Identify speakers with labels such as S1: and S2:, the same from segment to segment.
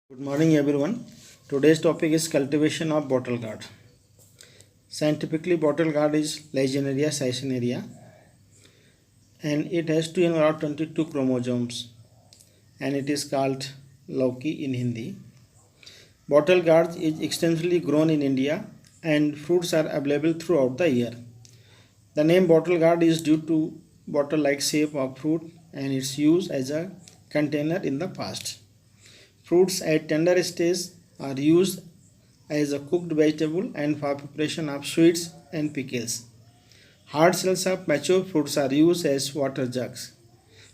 S1: Good morning, everyone. Today's topic is cultivation of bottle gourd. Scientifically, bottle gourd is Lagenaria sicinaria and it has 222 chromosomes and it is called Lauki in Hindi. Bottle gourd is extensively grown in India and fruits are available throughout the year. The name bottle gourd is due to bottle-like shape of fruit and its use as a container in the past. Fruits at tender stage are used as a cooked vegetable and for preparation of sweets and pickles. Hard shells of mature fruits are used as water jugs,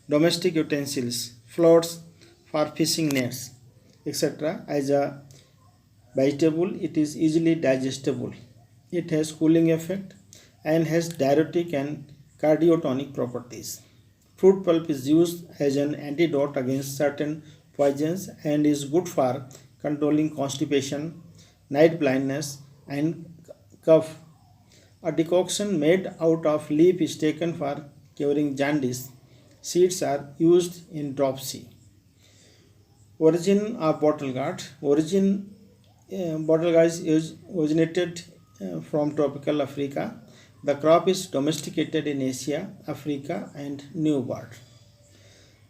S1: domestic utensils, floats for fishing nets, etc. As a vegetable, it is easily digestible. It has cooling effect and has diuretic and cardiotonic properties. Fruit pulp is used as an antidote against certain poisons and is good for controlling constipation, night blindness, and cough. A decoction made out of leaf is taken for curing jaundice. Seeds are used in dropsy. Origin of bottle gourd. Bottle gourd is originated from tropical Africa. The crop is domesticated in Asia, Africa, and New World.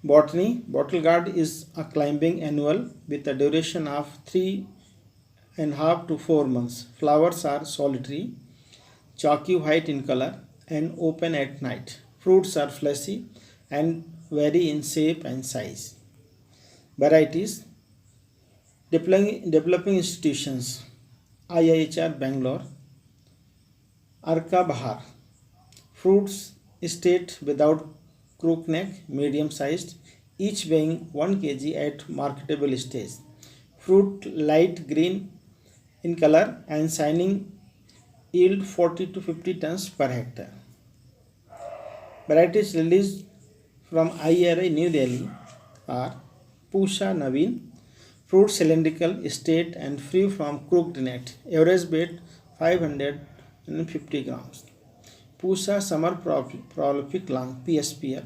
S1: Botany. Bottle gourd is a climbing annual with a duration of 3.5 to 4 months. Flowers are solitary, chalky white in color, and open at night. Fruits are fleshy and vary in shape and size. Varieties. Developing institutions. IIHR Bangalore. Arka Bahar. Fruits state without crook neck, medium sized, each weighing 1 kg at marketable stage. Fruit light green in color and shining, yield 40 to 50 tons per hectare. Varieties released from IRI New Delhi are Pusha Naveen. Fruit cylindrical, straight and free from crooked neck. Average weight 550 grams. Pusha Summer Prolific Long PSPL.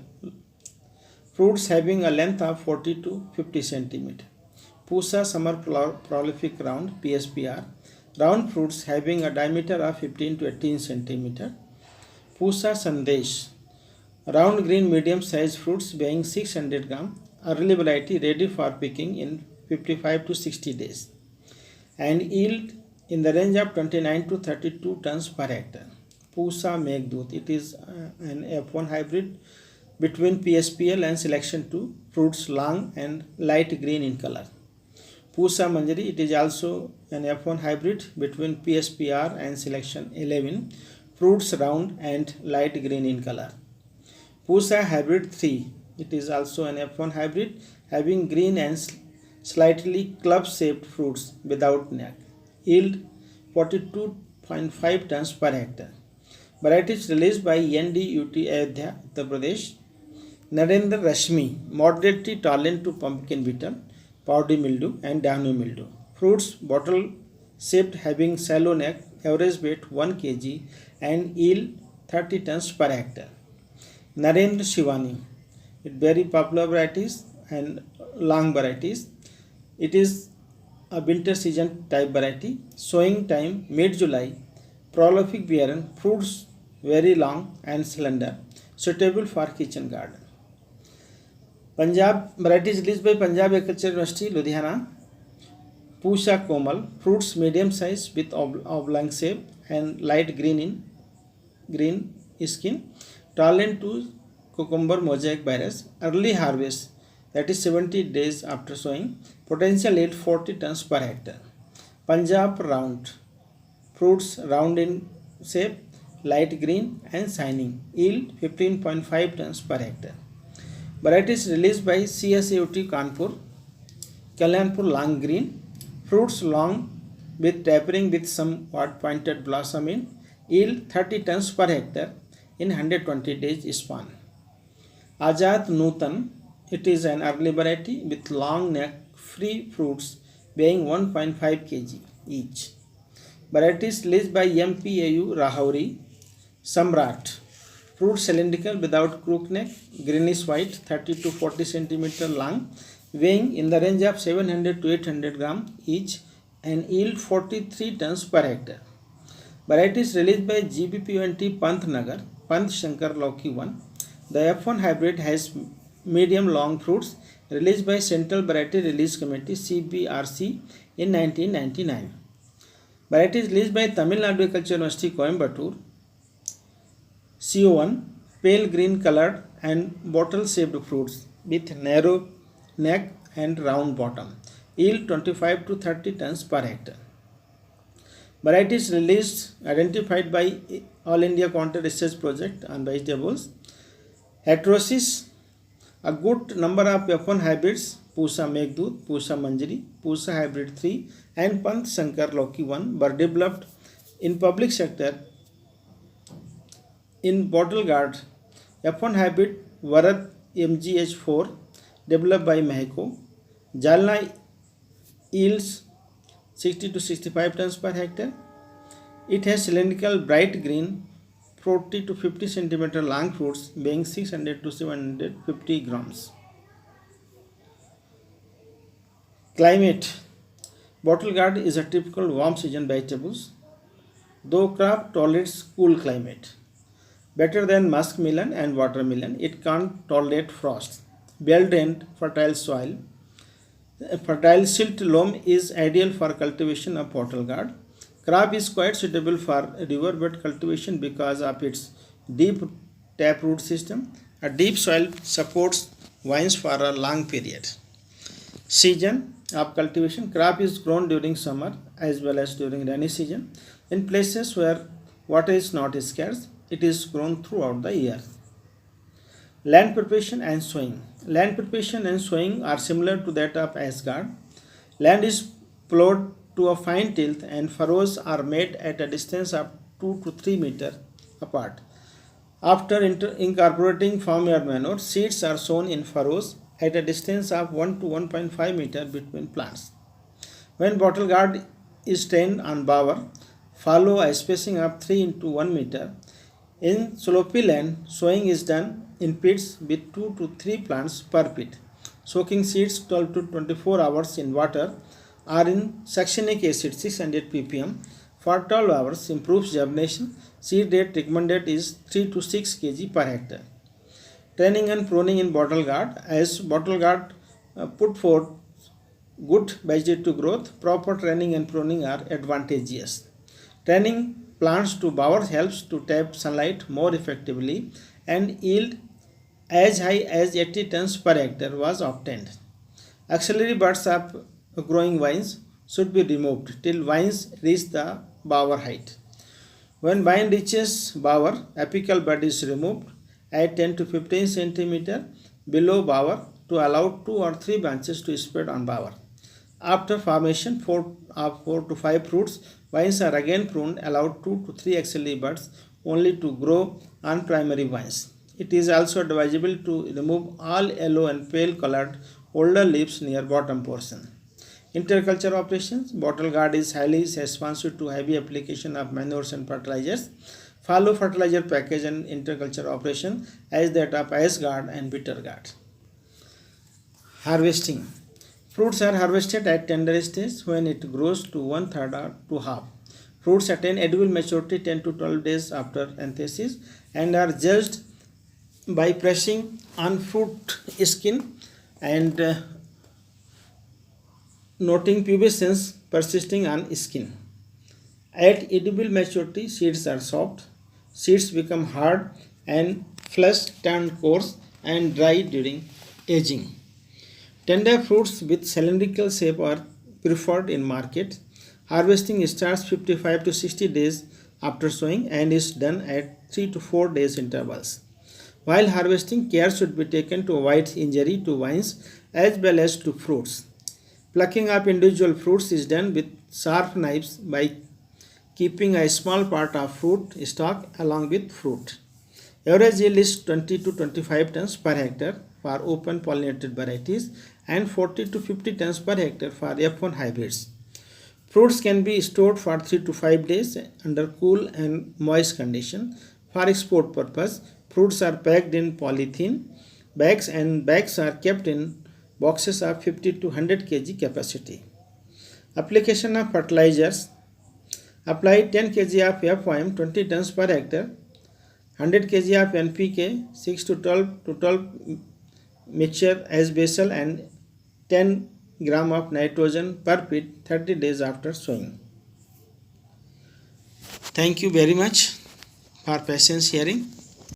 S1: Fruits having a length of 40 to 50 cm. Pusha Summer Prolific Round PSPR. Round fruits having a diameter of 15 to 18 cm. Pusha Sandesh. Round green medium sized fruits weighing 600 gram. Early variety ready for picking in 55 to 60 days. And yield in the range of 29 to 32 tons per hectare. Pusha Meghdut. It is an F1 hybrid between PSPL and Selection 2. Fruits long and light green in color. Pusha Manjari. It is also an F1 hybrid between PSPR and Selection 11. Fruits round and light green in color. Pusha Hybrid 3. It is also an F1 hybrid having green and slightly club-shaped fruits without neck. Yield 42.5 tons per hectare. Varieties released by NDUT Ayodhya, Uttar Pradesh. Narendra Rashmi, moderately tolerant to pumpkin beetle, powdery mildew and downy mildew. Fruits bottle shaped having shallow neck, average weight 1 kg and yield 30 tons per hectare. Narendra Shivani, it very popular varieties and long varieties. It is a winter season type variety. Sowing time mid-July. Prolific bearing. Fruits very long and slender. Suitable for kitchen garden. Punjab varieties released by Punjab Agriculture University, Ludhiana. Pusha Komal. Fruits medium size with oblong shape and light green skin. Tolerant to cucumber mosaic virus. Early harvest, that is 70 days after sowing. Potential yield 40 tons per hectare. Punjab Round. Fruits round in shape, light green and shining. Yield 15.5 tons per hectare. Varieties released by CSAUT Kanpur. Kalyanpur Long Green. Fruits long with tapering with somewhat pointed blossom in. Yield 30 tons per hectare in 120 days span. Azad Nutan. It is an early variety with long neck, free fruits weighing 1.5 kg each. Varieties released by MPAU Rahauri. Samrat. Fruit cylindrical without crook neck, greenish white, 30 to 40 cm long, weighing in the range of 700 to 800 gram each and yield 43 tons per hectare. Varieties released by GBP20 Pantnagar, Pant Shankar Lauki 1. The F1 hybrid has medium long fruits released by Central Variety Release Committee CBRC in 1999. Varieties released by Tamil Nadu Agriculture University Coimbatore CO1, pale green colored and bottle shaped fruits with narrow neck and round bottom, yield 25 to 30 tons per hectare. Varieties released identified by All India Counter Research Project on vegetables. Heterosis, a good number of F1 hybrids, Pusa Meghdut, Pusa Manjari, Pusa Hybrid 3 and Pant Shankar Lauki 1 were developed in public sector. In bottle guard, F1 hybrid Varat MGH4 developed by Mexico. Jalna yields 60 to 65 tons per hectare. It has cylindrical bright green 40 to 50 centimeter long fruits weighing 600 to 750 grams. Climate. Bottle gourd is a typical warm season vegetables, though crop tolerates cool climate. Better than muskmelon and watermelon, it can't tolerate frost. Well-drained, fertile soil. A fertile silt loam is ideal for cultivation of bottle gourd. Crop is quite suitable for riverbed cultivation because of its deep taproot system. A deep soil supports vines for a long period. Season of cultivation. Crop is grown during summer as well as during rainy season. In places where water is not scarce, it is grown throughout the year. Land preparation and sowing. Land preparation and sowing are similar to that of Asgard. Land is plowed to a fine tilth and furrows are made at a distance of 2 to 3 meters apart. After incorporating farmyard manure, seeds are sown in furrows at a distance of 1 to 1.5 meters between plants. When bottle gourd is trained on bower, follow a spacing of 3 into 1 meter. In slopy land, sowing is done in pits with 2 to 3 plants per pit. Soaking seeds 12 to 24 hours in water or in succinic acid 600 ppm for 12 hours improves germination. Seed rate recommended is 3 to 6 kg per hectare. Training and pruning in bottle gourd. As bottle gourd put forth good vegetative growth, proper training and pruning are advantageous. Training plants to bower helps to tap sunlight more effectively and yield as high as 80 tons per hectare was obtained. Auxiliary buds of growing vines should be removed till vines reach the bower height. When vine reaches bower, apical bud is removed at 10 to 15 centimeter below bower to allow 2 or 3 branches to spread on bower. After formation 4 to 5 fruits, vines are again pruned, allowed 2 to 3 axillary buds only to grow on primary vines. It is also advisable to remove all yellow and pale colored older leaves near bottom portion. Interculture operations. Bottle gourd is highly responsive to heavy application of manures and fertilizers. Follow fertilizer package and interculture operation as that of Asgard and bitter gourd. Harvesting. Fruits are harvested at tender stage when it grows to 1/3 or to half. Fruits attain edible maturity 10 to 12 days after anthesis and are judged by pressing on fruit skin and noting pubescence persisting on skin. At edible maturity, seeds are soft, seeds become hard and flesh turn coarse and dry during aging. Tender fruits with cylindrical shape are preferred in market. Harvesting starts 55 to 60 days after sowing and is done at 3 to 4 days intervals. While harvesting, care should be taken to avoid injury to vines as well as to fruits. Plucking of individual fruits is done with sharp knives by keeping a small part of fruit stalk along with fruit. Average yield is 20 to 25 tons per hectare for open pollinated varieties and 40 to 50 tons per hectare for F1 hybrids. Fruits can be stored for 3 to 5 days under cool and moist condition. For export purpose, fruits are packed in polythene bags and bags are kept in boxes of 50 to 100 kg capacity. Application of fertilizers. Apply 10 kg of FOM 20 tons per hectare, 100 kg of NPK 6 to 12 mixture as basal and 10 gram of nitrogen per feet 30 days after sowing. Thank you very much for patience hearing.